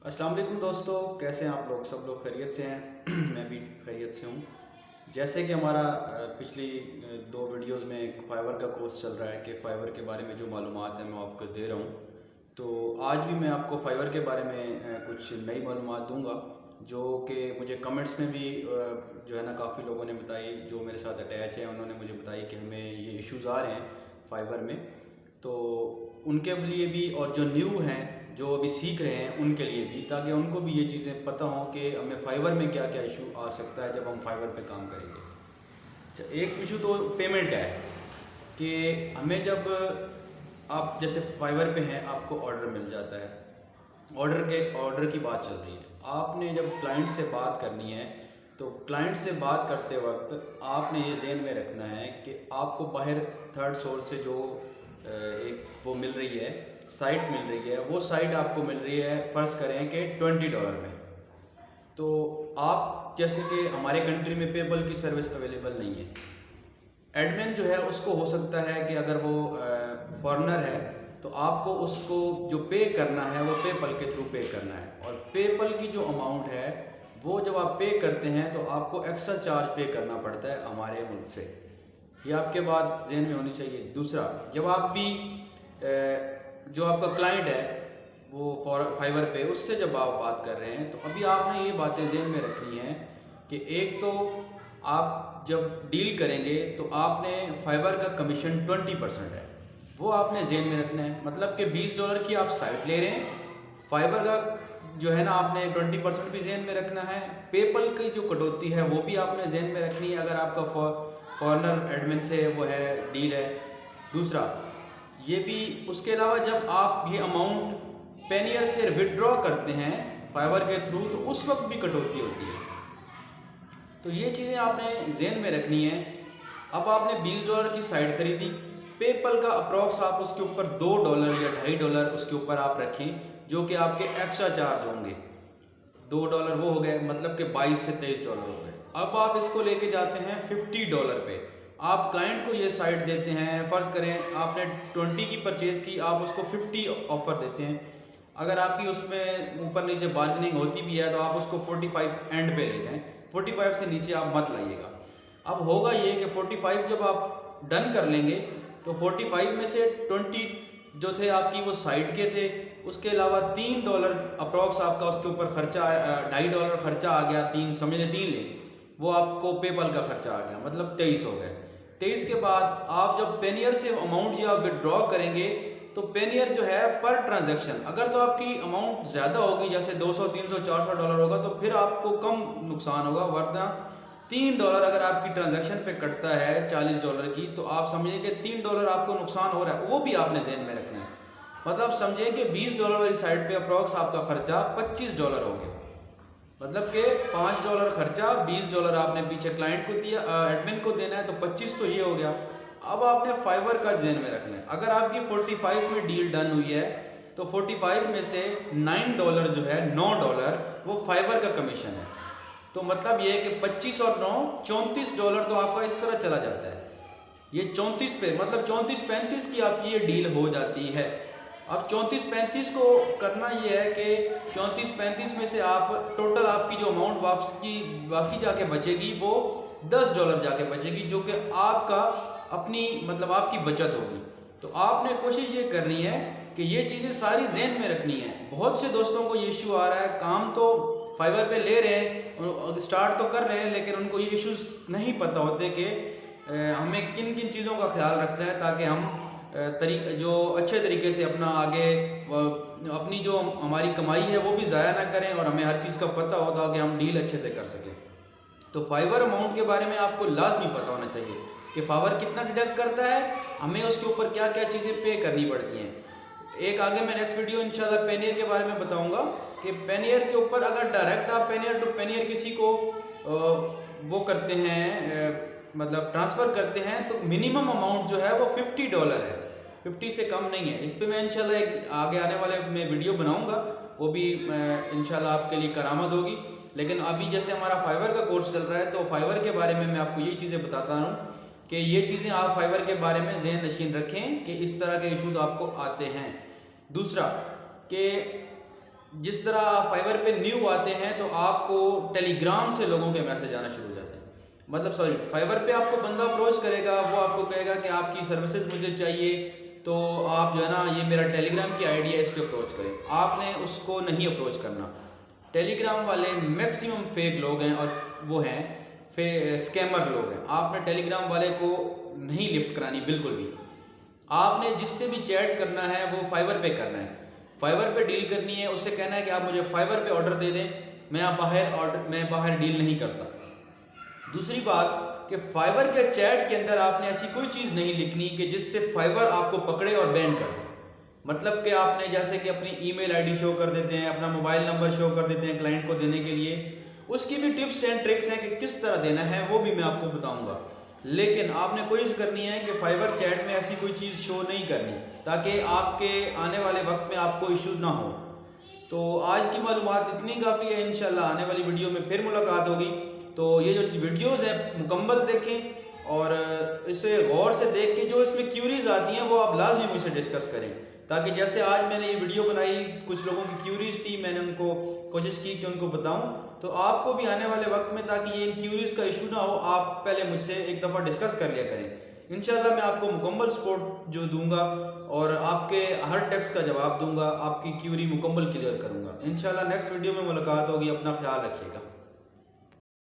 अस्सलाम वालेकुम दोस्तों, कैसे हैं आप लोग? सब लोग खैरियत से हैं। मैं भी खैरियत से हूँ। जैसे कि हमारा पिछली दो वीडियोस में एक फाइवर का कोर्स चल रहा है कि फ़ाइवर के बारे में जो मालूमात है मैं आपको दे रहा हूँ। तो आज भी मैं आपको फ़ाइवर के बारे में कुछ नई मालूमात दूंगा जो कि मुझे कमेंट्स में भी जो है ना काफ़ी लोगों ने बताई, जो मेरे साथ अटैच हैं उन्होंने मुझे बताई कि हमें ये इश्यूज़ आ रहे हैं फ़ाइवर में। तो उनके लिए भी और जो न्यू हैं जो अभी सीख रहे हैं उनके लिए भी, ताकि उनको भी ये चीज़ें पता हों कि हमें फ़ाइवर में क्या क्या इशू आ सकता है जब हम फ़ाइवर पे काम करेंगे। अच्छा, एक इशू तो पेमेंट का है कि हमें जब आप जैसे फ़ाइवर पे हैं आपको ऑर्डर मिल जाता है, ऑर्डर की बात चल रही है, आपने जब क्लाइंट से बात करनी है तो क्लाइंट से बात करते वक्त आपने ये ज़हन में रखना है कि आपको बाहर थर्ड सोर्स से जो एक वो मिल रही है, साइट मिल रही है, वो साइट आपको मिल रही है फ़र्ज़ करें कि $20 में। तो आप जैसे कि हमारे कंट्री में पेपल की सर्विस अवेलेबल नहीं है। एडमिन जो है उसको हो सकता है कि अगर वो फॉरेनर है तो आपको उसको जो पे करना है वो पेपल के थ्रू पे करना है, और पेपल की जो अमाउंट है वो जब आप पे करते हैं तो आपको एक्स्ट्रा चार्ज पे करना पड़ता है हमारे मुल्क से। ये आपके बात जहन में होनी चाहिए। दूसरा, जब आप भी जो आपका क्लाइंट है वो फ़ाइवर पे उससे जब आप बात कर रहे हैं तो अभी आपने ये बातें जहन में रखनी है कि एक तो आप जब डील करेंगे तो आपने फ़ाइवर का कमीशन 20% है, वो आपने जहन में रखना है। मतलब कि $20 की आप साइट ले रहे हैं, फ़ाइबर का जो है ना आपने 20% भी जहन में रखना है। पेपल की जो कटौती है वो भी आपने जहन में रखनी है अगर आपका फॉरेनर एडमिन से वो है डील है। दूसरा ये भी, उसके अलावा जब आप ये अमाउंट पेनियर से विड्रॉ करते हैं फ़ाइवर के थ्रू तो उस वक्त भी कटौती होती है। तो ये चीज़ें आपने जहन में रखनी है। अब आपने $20 की साइट खरीदी, पेपल का अप्रॉक्स आप उसके ऊपर $2 या $2.5 उसके ऊपर आप रखें जो कि आपके एक्स्ट्रा चार्ज होंगे। $2 वो हो गए, मतलब कि $22 से $23 हो गए। अब आप इसको लेके जाते हैं $50 पे। आप क्लाइंट को ये साइट देते हैं, फ़र्ज़ करें आपने 20 की परचेज़ की, आप उसको 50 ऑफ़र देते हैं। अगर आपकी उसमें ऊपर नीचे बार्गेनिंग होती भी है तो आप उसको 45 एंड पे ले जाएं, 45 से नीचे आप मत लाइएगा। अब होगा ये कि 45 जब आप डन कर लेंगे तो 45 में से 20 जो थे आपकी वो साइट के थे, उसके अलावा $3 अप्रॉक्स आपका उसके ऊपर खर्चा, $2.5 खर्चा आ गया, 3 समझ लें 3 लें, वो आपको पेपल का खर्चा आ गया, मतलब 23 हो गए। 23 के बाद आप जब पेनियर से अमाउंट या विड्रॉ करेंगे तो पेनियर जो है पर ट्रांजैक्शन, अगर तो आपकी अमाउंट ज़्यादा होगी जैसे $200, $300, $400 होगा तो फिर आपको कम नुकसान होगा, वरना $3 अगर आपकी ट्रांजैक्शन पे कटता है $40 की तो आप समझिए कि $3 आपको नुकसान हो रहा है, वो भी आपने ज़हन में रखना है। मतलब समझिए कि $20 वाली साइड पे अप्रॉक्स आपका खर्चा $25 हो गया, मतलब कि $5 खर्चा, $20 आपने पीछे क्लाइंट को दिया, एडमिन को देना है, तो 25 तो ये हो गया। अब आपने फ़ाइवर का ज़हन में रखना है। अगर आपकी 45 में डील डन हुई है तो 45 में से $9 जो है, $9 वो फ़ाइवर का कमीशन है। तो मतलब ये है कि 25 और 9 $34 तो आपका इस तरह चला जाता है। ये 34 पे, मतलब 34-35 की आपकी ये डील हो जाती है। अब 34-35 को करना ये है कि 34-35 में से आप टोटल आपकी जो अमाउंट वापसी जाके बचेगी वो $10 जाके बचेगी, जो कि आपका अपनी मतलब आपकी बचत होगी। तो आपने कोशिश ये करनी है कि ये चीज़ें सारी जहन में रखनी है। बहुत से दोस्तों को ये इशू आ रहा है, काम तो फ़ाइवर पे ले रहे हैं, स्टार्ट तो कर रहे हैं, लेकिन उनको ये इश्यूज नहीं पता होते कि हमें किन किन चीज़ों का ख्याल रखना है ताकि हम जो अच्छे तरीके से अपना आगे अपनी जो हमारी कमाई है वो भी ज़ाया ना करें और हमें हर चीज़ का पता हो ताकि हम डील अच्छे से कर सकें। तो फ़ाइवर अमाउंट के बारे में आपको लाजमी पता होना चाहिए कि फ़ाइवर कितना डिडक्ट करता है, हमें उसके ऊपर क्या क्या चीज़ें पे करनी पड़ती हैं। एक आगे मैं नेक्स्ट वीडियो इंशाल्लाह पेनियर के बारे में बताऊंगा कि पेनियर के ऊपर अगर डायरेक्ट आप पेनियर टू पेनियर किसी को वो करते हैं, मतलब ट्रांसफ़र करते हैं, तो मिनिमम अमाउंट जो है वो $50 है, 50 से कम नहीं है। इस पे मैं इंशाल्लाह एक आगे आने वाले में वीडियो बनाऊंगा, वो भी इंशाल्लाह आपके लिए करामत होगी। लेकिन अभी जैसे हमारा फ़ाइवर का कोर्स चल रहा है तो फ़ाइवर के बारे में मैं आपको ये चीज़ें बताता हूँ कि ये चीज़ें आप फ़ाइवर के बारे में ज़हन नशीन रखें कि इस तरह के इश्यूज़ आपको आते हैं। दूसरा कि جس طرح آپ فائور پہ نیو آتے ہیں تو آپ کو ٹیلی گرام سے لوگوں کے میسج آنا شروع ہو جاتے ہیں، مطلب فائور پہ آپ کو بندہ اپروچ کرے گا، وہ آپ کو کہے گا کہ آپ کی سروسز مجھے چاہیے، تو آپ جو ہے نا یہ میرا ٹیلی گرام کی آئی ڈی ہے، اس پہ اپروچ کریں۔ آپ نے اس کو نہیں اپروچ کرنا۔ ٹیلی گرام والے میکسیمم فیک لوگ ہیں اور وہ ہیں اسکیمر لوگ ہیں۔ آپ نے ٹیلی گرام والے کو نہیں لفٹ کرانی بالکل بھی۔ آپ نے جس سے بھی چیٹ کرنا ہے وہ فائور پہ کرنا ہے، فائور پہ ڈیل کرنی ہے، اس سے کہنا ہے کہ آپ مجھے فائور پہ آرڈر دے دیں، میں باہر ڈیل نہیں کرتا۔ دوسری بات کہ فائور کے چیٹ کے اندر آپ نے ایسی کوئی چیز نہیں لکھنی کہ جس سے فائور آپ کو پکڑے اور بین کر دے۔ مطلب کہ آپ نے جیسے کہ اپنی ای میل آئی ڈی شو کر دیتے ہیں، اپنا موبائل نمبر شو کر دیتے ہیں کلائنٹ کو دینے کے لیے، اس کی بھی ٹپس اینڈ ٹرکس ہیں کہ کس طرح دینا ہے، وہ بھی میں آپ کو بتاؤں گا۔ لیکن آپ نے کوشش کرنی ہے کہ فائور چیٹ میں ایسی کوئی چیز شو نہیں کرنی تاکہ آپ کے آنے والے وقت میں آپ کو ایشوز نہ ہو۔ تو آج کی معلومات اتنی کافی ہے، انشاءاللہ آنے والی ویڈیو میں پھر ملاقات ہوگی۔ تو یہ جو ویڈیوز ہیں مکمل دیکھیں اور اسے غور سے دیکھ کے جو اس میں کیوریز آتی ہیں وہ آپ لازمی مجھ سے ڈسکس کریں، تاکہ جیسے آج میں نے یہ ویڈیو بنائی، کچھ لوگوں کی کیوریز تھی، میں نے ان کو کوشش کی کہ ان کو بتاؤں، تو آپ کو بھی آنے والے وقت میں تاکہ یہ ان کیوریز کا ایشو نہ ہو، آپ پہلے مجھ سے ایک دفعہ ڈسکس کر لیا کریں۔ انشاءاللہ میں آپ کو مکمل سپورٹ جو دوں گا اور آپ کے ہر ٹیکسٹ کا جواب دوں گا، آپ کی کیوری مکمل کلیئر کروں گا۔ انشاءاللہ نیکسٹ ویڈیو میں ملاقات ہوگی، اپنا خیال رکھیے گا۔